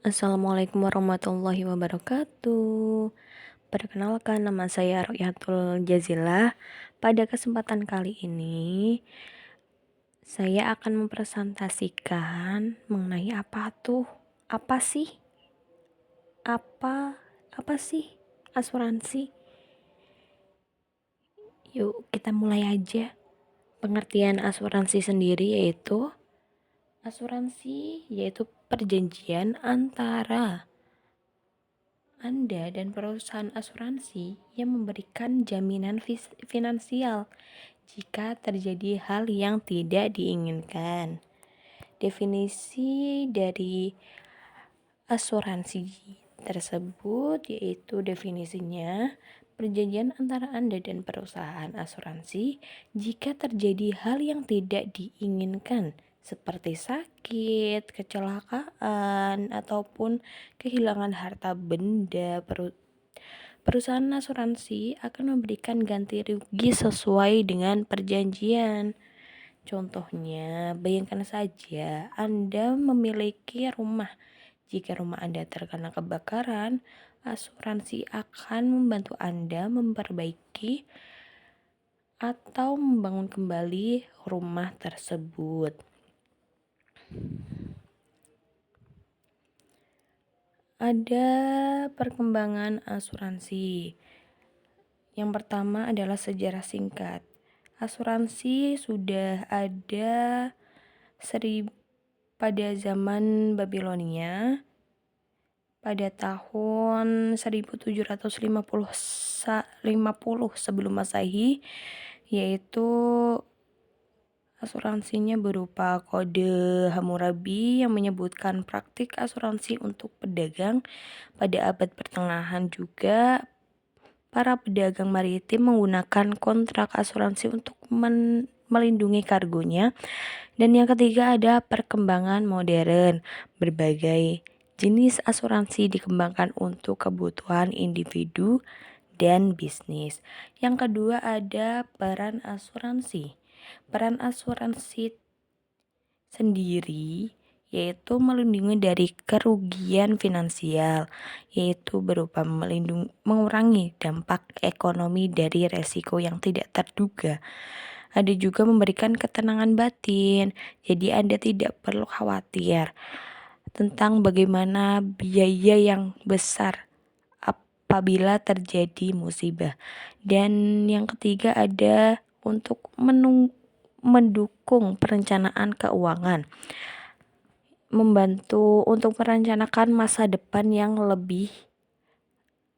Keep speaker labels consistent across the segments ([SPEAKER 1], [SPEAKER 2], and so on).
[SPEAKER 1] Assalamualaikum warahmatullahi wabarakatuh. Perkenalkan, nama saya Royatul Jazilah. Pada kesempatan kali ini, saya akan mempresentasikan mengenai apa sih, apa, apa sih asuransi. Yuk kita mulai aja. Pengertian asuransi sendiri yaitu perjanjian antara Anda dan perusahaan asuransi yang memberikan jaminan finansial jika terjadi hal yang tidak diinginkan. Definisi dari asuransi tersebut yaitu definisinya perjanjian antara Anda dan perusahaan asuransi jika terjadi hal yang tidak diinginkan seperti sakit, kecelakaan, ataupun kehilangan harta benda. Perusahaan asuransi akan memberikan ganti rugi sesuai dengan perjanjian. Contohnya, bayangkan saja Anda memiliki rumah. Jika rumah Anda terkena kebakaran, asuransi akan membantu Anda memperbaiki atau membangun kembali rumah tersebut. Ada perkembangan asuransi. Yang pertama adalah sejarah singkat. Asuransi sudah ada pada zaman Babilonia pada tahun 1750 sebelum Masehi, yaitu asuransinya berupa kode Hammurabi yang menyebutkan praktik asuransi untuk pedagang. Pada abad pertengahan juga para pedagang maritim menggunakan kontrak asuransi untuk melindungi kargonya. Dan yang ketiga ada perkembangan modern. Berbagai jenis asuransi dikembangkan untuk kebutuhan individu dan bisnis. Yang kedua ada peran asuransi. Peran asuransi sendiri yaitu melindungi dari kerugian finansial, yaitu berupa mengurangi dampak ekonomi dari resiko yang tidak terduga. Ada juga memberikan ketenangan batin, jadi Anda tidak perlu khawatir tentang bagaimana biaya yang besar apabila terjadi musibah. Dan yang ketiga ada untuk mendukung perencanaan keuangan, membantu untuk merencanakan masa depan yang lebih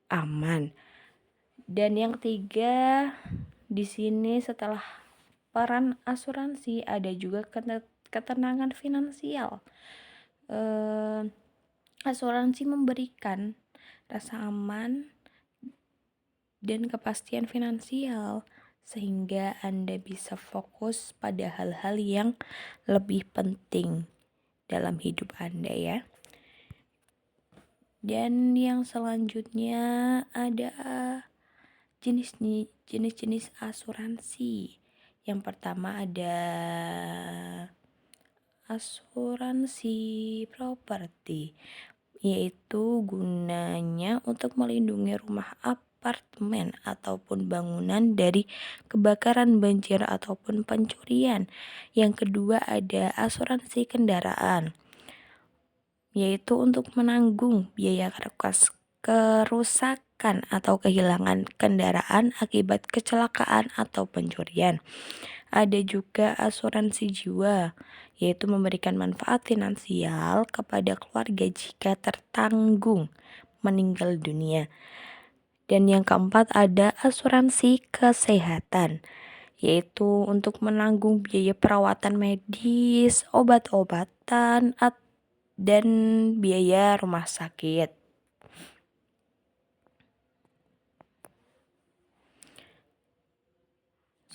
[SPEAKER 1] aman. Dan yang ketiga, di sini setelah peran asuransi ada juga ketenangan finansial. Asuransi memberikan rasa aman dan kepastian finansial sehingga Anda bisa fokus pada hal-hal yang lebih penting dalam hidup Anda ya. Dan yang selanjutnya ada jenis-jenis asuransi. Yang pertama ada asuransi properti, yaitu gunanya untuk melindungi rumah, apartemen, ataupun bangunan dari kebakaran, banjir, ataupun pencurian. Yang kedua ada asuransi kendaraan, yaitu untuk menanggung biaya kerusakan atau kehilangan kendaraan akibat kecelakaan atau pencurian. Ada juga asuransi jiwa, yaitu memberikan manfaat finansial kepada keluarga jika tertanggung meninggal dunia. Dan yang keempat ada asuransi kesehatan, yaitu untuk menanggung biaya perawatan medis, obat-obatan, dan biaya rumah sakit.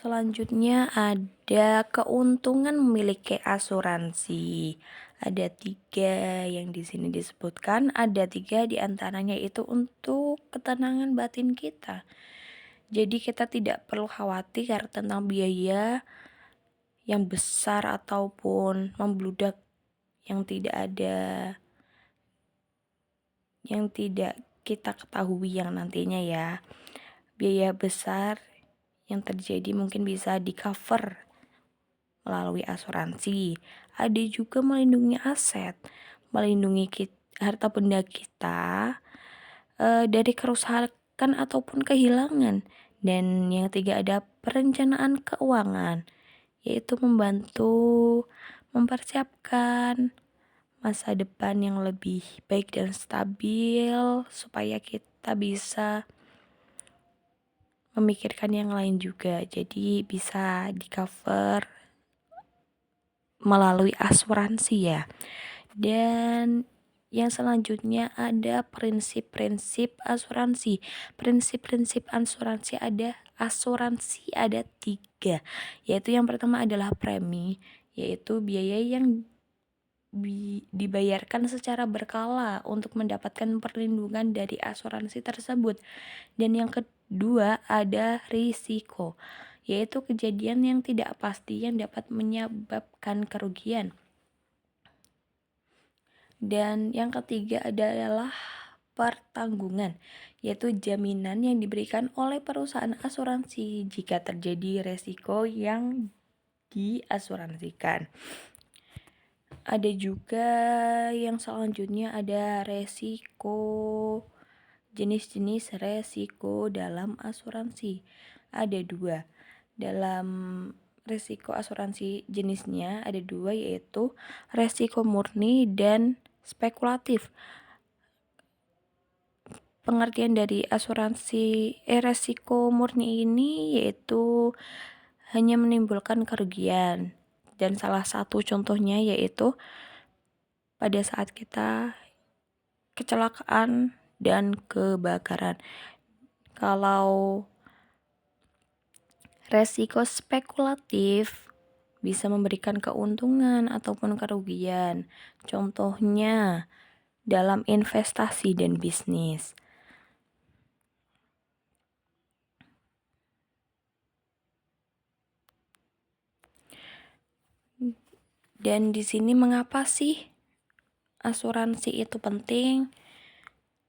[SPEAKER 1] Selanjutnya ada keuntungan memiliki asuransi. Ada 3 yang di sini disebutkan. Ada 3 diantaranya itu untuk ketenangan batin kita. Jadi kita tidak perlu khawatir tentang biaya yang besar ataupun membludak yang tidak ada yang tidak kita ketahui yang nantinya ya. Biaya besar yang terjadi mungkin bisa di-cover melalui asuransi. Ada juga melindungi aset, melindungi harta benda kita dari kerusakan ataupun kehilangan. Dan yang ketiga ada perencanaan keuangan, yaitu membantu mempersiapkan masa depan yang lebih baik dan stabil supaya kita bisa memikirkan yang lain juga. Jadi bisa di-cover melalui asuransi ya. Dan yang selanjutnya ada prinsip-prinsip asuransi. Prinsip-prinsip asuransi ada 3, yaitu yang pertama adalah premi, yaitu biaya yang dibayarkan secara berkala untuk mendapatkan perlindungan dari asuransi tersebut. Dan yang kedua ada risiko, yaitu kejadian yang tidak pasti yang dapat menyebabkan kerugian. Dan yang ketiga adalah pertanggungan, yaitu jaminan yang diberikan oleh perusahaan asuransi jika terjadi resiko yang diasuransikan. Ada juga yang selanjutnya ada resiko, jenis-jenis resiko dalam asuransi. Ada 2. Dalam resiko asuransi jenisnya ada 2, yaitu resiko murni dan spekulatif. Pengertian dari resiko murni ini yaitu hanya menimbulkan kerugian. Dan salah satu contohnya yaitu pada saat kita kecelakaan dan kebakaran. Kalau resiko spekulatif bisa memberikan keuntungan ataupun kerugian. Contohnya dalam investasi dan bisnis. Dan di sini mengapa sih asuransi itu penting?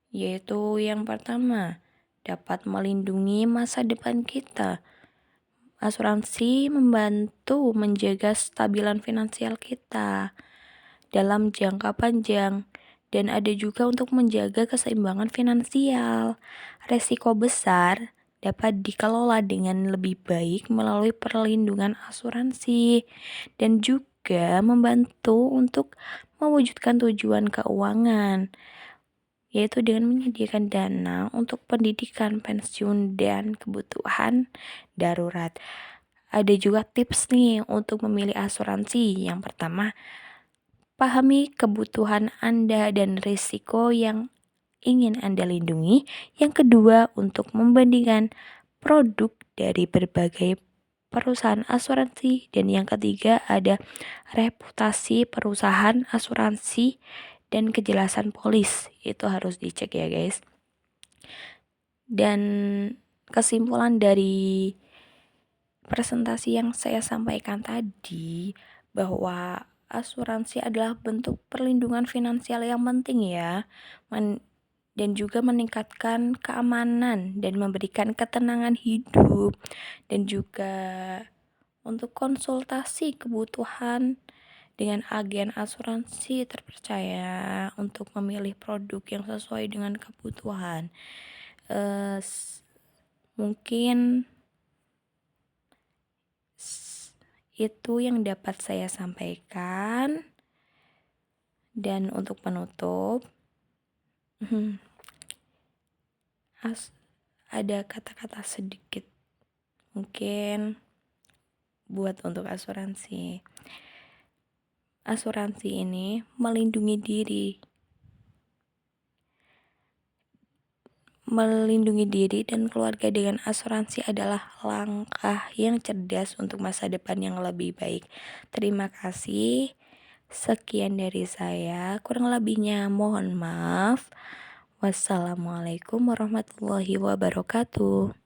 [SPEAKER 1] Yaitu yang pertama, dapat melindungi masa depan kita. Asuransi membantu menjaga stabilan finansial kita dalam jangka panjang. Dan ada juga untuk menjaga keseimbangan finansial. Resiko besar dapat dikelola dengan lebih baik melalui perlindungan asuransi. Dan juga membantu untuk mewujudkan tujuan keuangan, yaitu dengan menyediakan dana untuk pendidikan, pensiun, dan kebutuhan darurat. Ada juga tips nih untuk memilih asuransi. Yang pertama, pahami kebutuhan Anda dan risiko yang ingin Anda lindungi. Yang kedua, untuk membandingkan produk dari berbagai perusahaan asuransi. Dan yang ketiga ada reputasi perusahaan asuransi dan kejelasan polis. Itu harus dicek ya guys. Dan kesimpulan dari presentasi yang saya sampaikan tadi, bahwa asuransi adalah bentuk perlindungan finansial yang penting ya, dan juga meningkatkan keamanan dan memberikan ketenangan hidup, dan juga untuk konsultasi kebutuhan dengan agen asuransi terpercaya untuk memilih produk yang sesuai dengan kebutuhan. Mungkin itu yang dapat saya sampaikan. Dan untuk penutup, ada kata-kata sedikit mungkin buat untuk asuransi. Asuransi ini melindungi diri dan keluarga dengan asuransi adalah langkah yang cerdas untuk masa depan yang lebih baik. Terima kasih. Sekian dari saya, kurang lebihnya mohon maaf. Wassalamualaikum warahmatullahi wabarakatuh.